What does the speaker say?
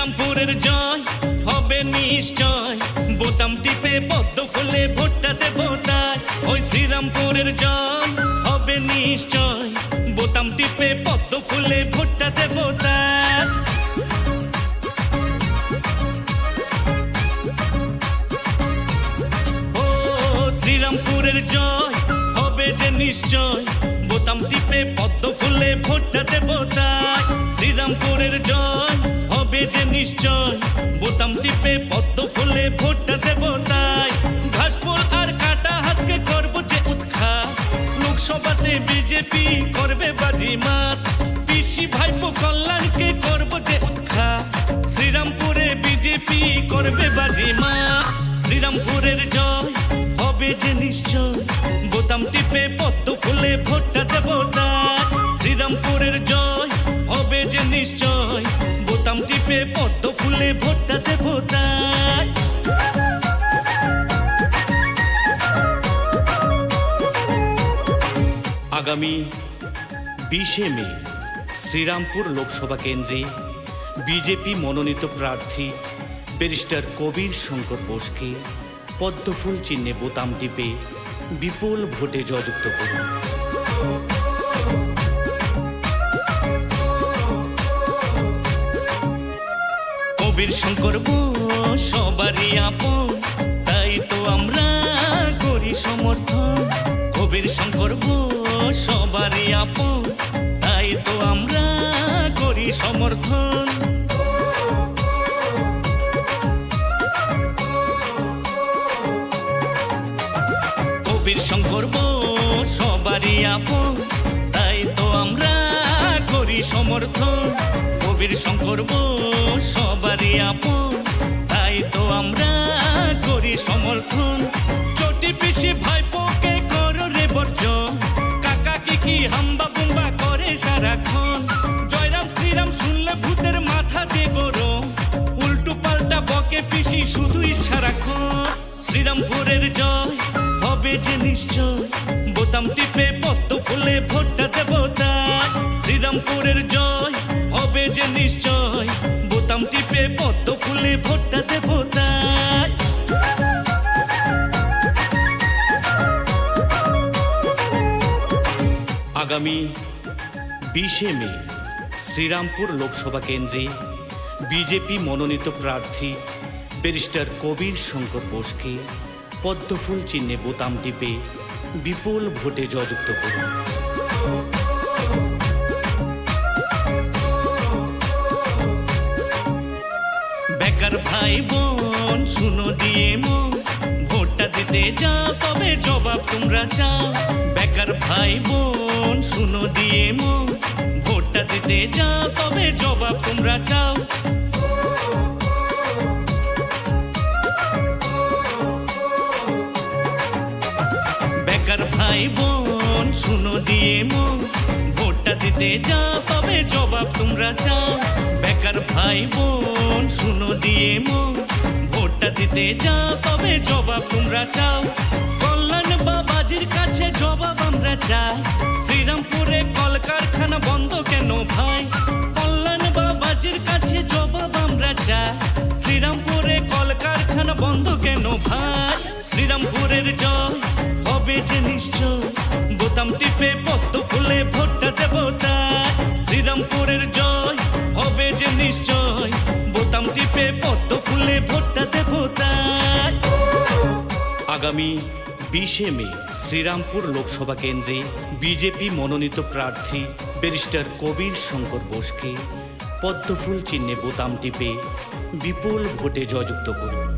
শ্রীরামপুরের জয় হবে নিশ্চয়, বোতাম টিপে পদ্ম ফুলে ভোটটা দেব তাই। ওই শ্রীরামপুরের জয় হবে নিশ্চয়, বোতাম টিপে পদ্ম ফুলে ভোটটা দেব তাই। ও শ্রীরামপুরের জয় হবে যে নিশ্চয়, বোতাম টিপে পদ্ম ফুলে ভোটটা দেব তাই। শ্রীরামপুরের জয় হবে যে নিশ্চয়, বোতাম টিপে পদ্ম ফুলে ভোটটা দেব তাই। ঘাসফুল আর কাটা হাতকে করব যে উৎখাত, লোকসভাতে বিজেপি করবে বাজিমাত। পিসি ভাইপো কল্যাণকে করব যে উৎখাত, শ্রীরামপুরে বিজেপি করবে বাজিমাত। শ্রীরামপুরের জয় হবে যে নিশ্চয়, বোতাম টিপে পদ্ম ফুলে ভোটটা দেব তাই। শ্রীরামপুরের জয় হবে যে নিশ্চয়, বোতাম টিপে পদ্ম ফুলে ভোটটা দেব তাই। আগামী 20শে মে শ্রীরামপুর লোকসভা কেন্দ্রে বিজেপি মনোনীত প্রার্থী ব্যারিস্টার কবির শঙ্কর বোসকে পদ্মফুল চিহ্নে বোতাম টিপে বিপুল ভোটে জয়যুক্ত করুন। কবির শঙ্কর বোস সবারই আপন, তাই তো আমরা করি সমর্থন। কবির শঙ্কর বোস সবারই আপন, তাই তো আমরা করি সমর্থন। কবির শঙ্কর বোস সবারই আপন, তাই তো আমরা করি সমর্থন। কবির শঙ্কর বোস সবারই আপন, তাই তো আমরা করি সমর্থন। চটি পিসি ভাইপোকে করো রে বর্জন, কাকা কি হাম্বা বুম্বা করে সারাক্ষণ। জয়রাম শ্রীরাম শুনলে ভূতের মাথা যে গরম, উল্টো পাল্টা বকে পিসি শুধুই সারাক্ষণ। শ্রীরামপুরের জয় হবে যে নিশ্চয়, বোতাম টিপে পদ্ম ফুলে ভোটটা দেব তাই। শ্রীরামপুরের জয় হবে যে নিশ্চয়, বোতাম টিপে পদ্ম ফুলে ভোটটা দেব তাই। আগামী 20শে মে শ্রীরামপুর লোকসভা কেন্দ্রে বিজেপি মনোনীত প্রার্থী ব্যারিস্টার কবির শঙ্কর বোসকে পদ্মফুল চিহ্নে বোতাম টিপে বিপুল ভোটে জয়যুক্ত করুন। বেকার ভাই বোন শুনো দিয়ে মন, ভোটটা দিতে যাও তবে জবাব তোমরা চাও। বেকার ভাই বোন শুনো দিয়ে মন, ভোটটা দিতে যাও তবে জবাব তোমরা চাও। বেকার ভাই বোন শুনো দিয়ে মন, ভোটটা দিতে যাও তবে জবাব তোমরা চাও। বেকার ভাই বোন শুনো দিয়ে মন, ভোটটা দিতে যাও তবে জবাব তোমরা চাও। কল্যাণ বাবাজির কাছে জবাব আমরা চাই, শ্রীরামপুরে কলকারখানা বন্ধ কেন ভাই। কল্যাণ বাবাজির কাছে জবাব আমরা চাই, শ্রীরামপুরে কলকারখানা বন্ধ কেন ভাই। শ্রীরামপুরের জয় হবে যে নিশ্চয়, বোতাম টিপে পদ্ম ফুলে ভোটটা দেব তাই। শ্রীরামপুরের জয় হবে যে নিশ্চয়, বোতাম টিপে পদ্ম ফুলে ভোটটা দেব তাই। আগামী 20শে মে শ্রীরামপুর লোকসভা কেন্দ্রে বিজেপি মনোনীত প্রার্থী ব্যারিস্টার কবির শঙ্কর বোসকে পদ্মফুল চিহ্নে বোতাম টিপে বিপুল ভোটে জয়যুক্ত করুন।